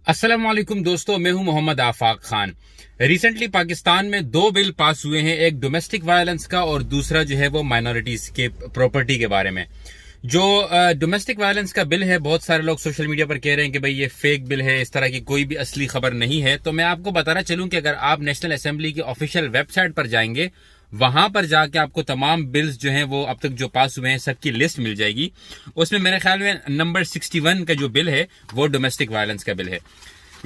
अस्सलाम वालेकुम दोस्तों, मैं हूं मोहम्मद आफाक खान। रिसेंटली पाकिस्तान में दो बिल पास हुए हैं, एक डोमेस्टिक वायलेंस का और दूसरा जो है वो माइनॉरिटीज के प्रॉपर्टी के बारे में। जो डोमेस्टिक वायलेंस का बिल है, बहुत सारे लोग सोशल मीडिया पर कह रहे हैं कि भाई ये फेक बिल है, इस तरह की कोई भी असली खबर नहीं है। तो मैं आपको बताना चलूं कि अगर आप नेशनल असेंबली की ऑफिशियल वेबसाइट पर जाएंगे, वहां पर जाके आपको तमाम बिल्स जो हैं वो अब तक जो पास हुए हैं सबकी लिस्ट मिल जाएगी। उसमें मेरे ख्याल में नंबर 61 का जो बिल है वो डोमेस्टिक वायलेंस का बिल है।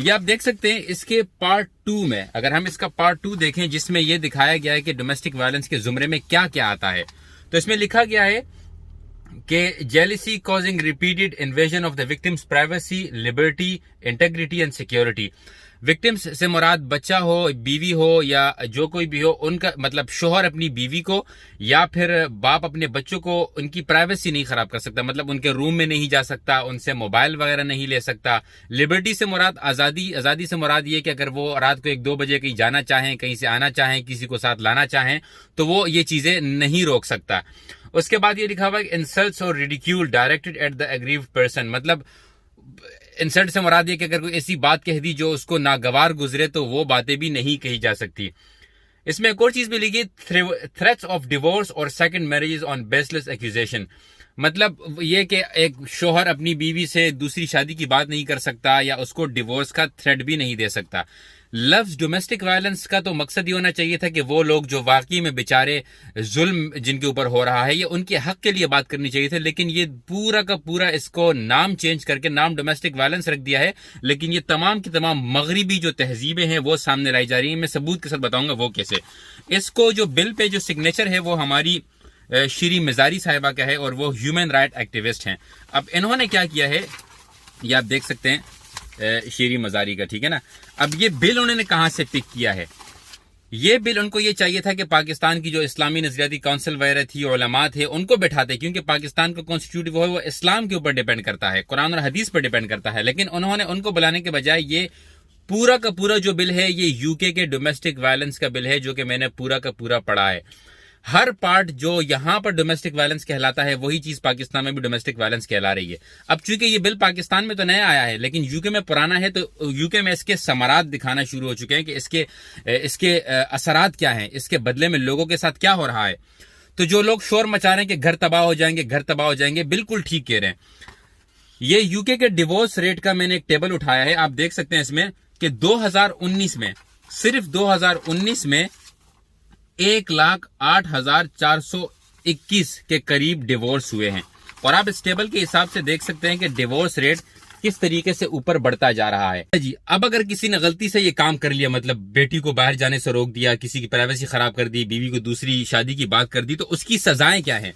ये आप देख सकते हैं इसके पार्ट 2 में। अगर हम इसका पार्ट 2 देखें, जिसमें यह दिखाया गया है कि डोमेस्टिक वायलेंस के जुमरे में क्या क्या आता है, तो इसमें लिखा गया है कि jealousy causing repeated invasion of the victims privacy, liberty, integrity and security. Victims से मुराद बच्चा हो, बीवी हो या जो कोई भी हो, उनका मतलब शोहर अपनी बीवी को या फिर बाप अपने बच्चों को उनकी प्राइवेसी नहीं खराब कर सकता, मतलब उनके रूम में नहीं जा सकता, उनसे मोबाइल वगैरह नहीं ले सकता। लिबर्टी से मुराद आजादी, आजादी से मुराद ये कि अगर वो रात को 1-2 बजे कहीं जाना चाहें, कहीं से आना चाहें, किसी को साथ लाना चाहें, तो वो ये चीजें नहीं रोक सकता। उसके बाद ये लिखा हुआ है इंसल्ट्स और ridicule directed at the aggrieved person. मतलब इंसल्ट से मुराद ये कि अगर कोई ऐसी बात कह दी जो उसको नागवार गुजरे तो वो बातें भी नहीं कही जा सकती। इसमें एक और चीज भी लिखी, थ्रेट्स ऑफ डिवोर्स और second marriages on baseless accusation. मतलब ये कि एक शोहर अपनी बीवी से दूसरी शादी की बात नहीं कर सकता या उसको डिवोर्स का थ्रेट भी नहीं दे सकता। लफ्ज डोमेस्टिक वायलेंस का तो मकसद ये होना चाहिए था कि वो लोग जो वाकई में बेचारे जुल्म जिनके ऊपर हो रहा है, ये उनके हक के लिए बात करनी चाहिए थी, लेकिन ये पूरा का पूरा इसको नाम चेंज करके नाम डोमेस्टिक वायलेंस रख दिया है। लेकिन ये तमाम की तमाम मगरिबी जो तहजीबें हैं वो सामने लाई जा रही हैं। मैं सबूत के साथ बताऊंगा वो कैसे। इसको जो बिल पे जो सिग्नेचर है वो हमारी श्री मिजारी साहिबा का है और वो ह्यूमन राइट एक्टिविस्ट हैं। अब इन्होंने क्या किया है ये आप देख सकते हैं, शेरी मजारी का, ठीक है ना। अब ये बिल उन्होंने कहां से पिक किया है? ये बिल उनको ये चाहिए था कि पाकिस्तान की जो इस्लामी नजरियाती काउंसिल वगैरह थी, उलमा थे, उनको बैठाते, क्योंकि पाकिस्तान का कॉन्स्टिट्यूट वो है वो इस्लाम के ऊपर डिपेंड करता है, कुरान और हदीस पर डिपेंड करता है। लेकिन उन्होंने उनको बुलाने के बजाय ये पूरा का पूरा जो बिल है ये यूके के डोमेस्टिक वायलेंस का बिल है, जो कि मैंने पूरा का पूरा पढ़ा है। हर पार्ट जो यहां पर डोमेस्टिक वायलेंस कहलाता है वही चीज पाकिस्तान में भी डोमेस्टिक वायलेंस कहला रही है। अब चूंकि ये बिल पाकिस्तान में तो नया आया है लेकिन यूके में पुराना है, तो यूके में इसके समरात दिखाना शुरू हो चुके हैं कि इसके असरात क्या हैं, इसके बदले में लोगों के साथ क्या हो रहा है। तो जो लोग शोर मचा रहे हैं कि घर तबाह हो जाएंगे, घर तबाह हो जाएंगे, बिल्कुल ठीक कह रहे हैं। ये यूके के डिवोर्स रेट का मैंने एक टेबल उठाया है, आप देख सकते हैं इसमें कि 2019 में, सिर्फ 2019 में 1,08,421 के करीब डिवोर्स हुए हैं। और आप इस टेबल के हिसाब से देख सकते हैं कि डिवोर्स रेट किस तरीके से ऊपर बढ़ता जा रहा है जी। अब अगर किसी ने गलती से ये काम कर लिया, मतलब बेटी को बाहर जाने से रोक दिया, किसी की प्राइवेसी खराब कर दी, बीवी को दूसरी शादी की बात कर दी, तो उसकी सजाएं क्या है?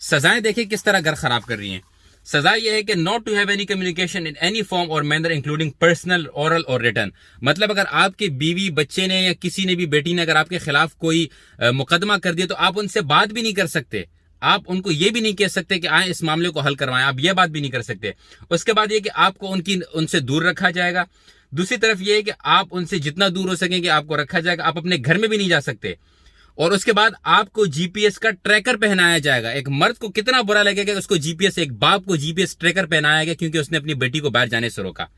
सजाएं देखिए किस तरह घर खराब कर रही हैं। सजा यह है कि not to have any communication in any form और मैनर इंक्लूडिंग पर्सनल, ओरल और रिटन। मतलब अगर आपके बीवी, बच्चे ने या किसी ने भी, बेटी ने अगर आपके खिलाफ कोई मुकदमा कर दिया तो आप उनसे बात भी नहीं कर सकते। आप उनको ये भी नहीं कह सकते कि आए इस मामले को हल करवाएं, आप ये बात भी नहीं कर सकते। उसके बाद ये कि आपको उनसे दूर रखा जाएगा। दूसरी तरफ ये है कि आप उनसे जितना दूर हो सकेंगे आपको रखा जाएगा। आप अपने घर में भी नहीं जा सकते। और उसके बाद आपको जीपीएस का ट्रैकर पहनाया जाएगा। एक मर्द को कितना बुरा लगेगा उसको जीपीएस, एक बाप को जीपीएस ट्रैकर पहनाया गया क्योंकि उसने अपनी बेटी को बाहर जाने से रोका।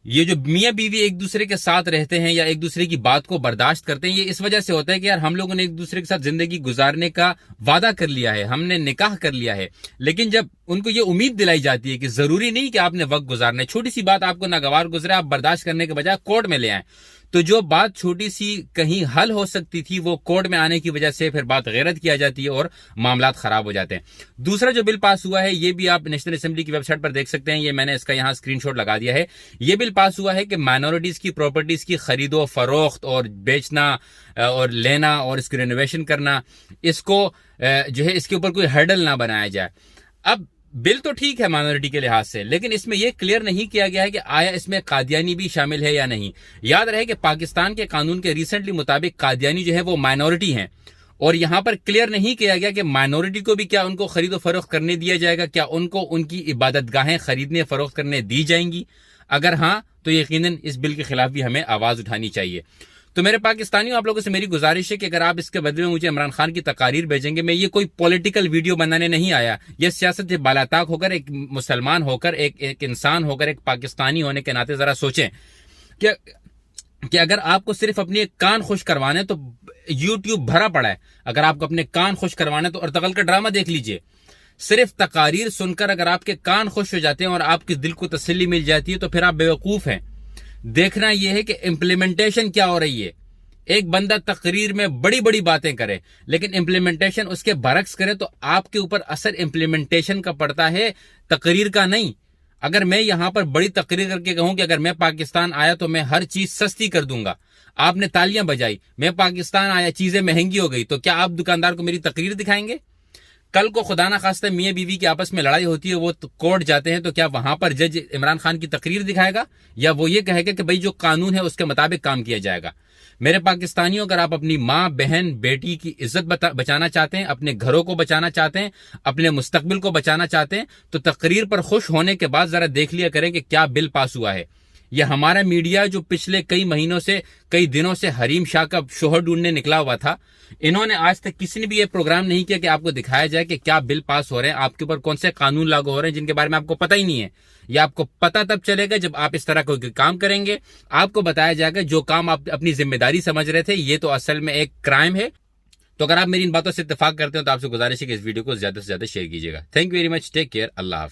ये जो मियां बीवी एक दूसरे के साथ रहते हैं या एक दूसरे की बात को बर्दाश्त करते हैं, ये इस वजह से होता है कि यार हम लोगों ने एक दूसरे के साथ जिंदगी गुजारने का वादा कर लिया है, हमने निकाह कर लिया है। लेकिन जब उनको ये उम्मीद दिलाई जाती है कि जरूरी नहीं कि आपने वक्त गुजारना है, छोटी सी बात आपको नागवार गुजरे, आप बर्दाश्त करने के बजाय कोर्ट में ले आए, तो जो बात छोटी सी कहीं हल हो सकती थी वो कोर्ट में आने की वजह से फिर बात गैरत किया जाती है और मामलात खराब हो जाते हैं। दूसरा जो बिल पास हुआ है ये भी आप नेशनल असेंबली की वेबसाइट पर देख सकते हैं, ये मैंने इसका यहाँ स्क्रीनशॉट लगा दिया है। ये बिल पास हुआ है कि माइनॉरिटीज की प्रॉपर्टीज की खरीदो फरोख्त और बेचना और लेना और इसकी रेनोवेशन करना, इसको जो है इसके ऊपर कोई हर्डल ना बनाया जाए। अब बिल तो ठीक है माइनॉरिटी के लिहाज से, लेकिन इसमें यह क्लियर नहीं किया गया है कि आया इसमें कादियानी भी शामिल है या नहीं। याद रहे कि पाकिस्तान के कानून के रिसेंटली मुताबिक कादियानी जो है वो माइनॉरिटी हैं और यहां पर क्लियर नहीं किया गया कि माइनॉरिटी को भी क्या उनको खरीदो फरोख्त करने दिया जाएगा, क्या उनको उनकी इबादतगाहें खरीदने फरोख्त करने दी जाएंगी। अगर हां तो यकीनन इस बिल के खिलाफ भी हमें आवाज उठानी चाहिए। तो मेरे पाकिस्तानियों, आप लोगों से मेरी गुजारिश है कि अगर आप इसके बदले में मुझे इमरान खान की तकारीर भेजेंगे, मैं ये कोई पॉलिटिकल वीडियो बनाने नहीं आया। यह सियासत से बालाताक होकर, एक मुसलमान होकर, एक इंसान होकर, एक पाकिस्तानी होने के नाते जरा सोचें कि अगर आपको सिर्फ अपने कान खुश करवाने तो यूट्यूब भरा पड़ा है। अगर आपको अपने कान खुश करवाने तो अर्तगल का ड्रामा देख लीजिए। सिर्फ तकारीर सुनकर अगर आपके कान खुश हो जाते हैं और आपके दिल को तसल्ली मिल जाती है तो फिर आप बेवकूफ हैं। देखना यह है कि इंप्लीमेंटेशन क्या हो रही है। एक बंदा तकरीर में बड़ी बड़ी बातें करे लेकिन इंप्लीमेंटेशन उसके बरक्स करे तो आपके ऊपर असर इंप्लीमेंटेशन का पड़ता है, तकरीर का नहीं। अगर मैं यहां पर बड़ी तकरीर करके कहूं कि अगर मैं पाकिस्तान आया तो मैं हर चीज सस्ती कर दूंगा, आपने तालियां बजाई, मैं पाकिस्तान आया चीजें महंगी हो गई, तो क्या आप दुकानदार को मेरी तकरीर दिखाएंगे? कल को खुदा ना खास्ता मियां बीवी की आपस में लड़ाई होती है, वो कोर्ट जाते हैं, तो क्या वहां पर जज इमरान खान की तकरीर दिखाएगा या वो ये कहेगा कि भाई जो कानून है उसके मुताबिक काम किया जाएगा? मेरे पाकिस्तानियों, अगर आप अपनी माँ, बहन, बेटी की इज्जत बचाना चाहते हैं, अपने घरों को बचाना चाहते हैं, अपने मुस्तकबिल को बचाना चाहते हैं, तो तकरीर पर खुश होने के बाद जरा देख लिया करें कि क्या बिल पास हुआ है। यह हमारा मीडिया जो पिछले कई महीनों से, कई दिनों से हरीम शाह का शोहर ढूंढने निकला हुआ था, इन्होंने आज तक किसी ने भी यह प्रोग्राम नहीं किया कि आपको दिखाया जाए कि क्या बिल पास हो रहे हैं, आपके ऊपर कौन से कानून लागू हो रहे हैं जिनके बारे में आपको पता ही नहीं है। यह आपको पता तब चलेगा जब आप इस तरह कोई काम करेंगे, आपको बताया जाएगा जो काम आप अपनी जिम्मेदारी समझ रहे थे ये तो असल में एक क्राइम है। तो अगर आप मेरी इन बातों से इत्तेफाक करते हो तो आपसे गुजारिश है कि इस वीडियो को ज्यादा से ज्यादा शेयर कीजिएगा। Thank you very much, take care, अल्लाह हाफिज़।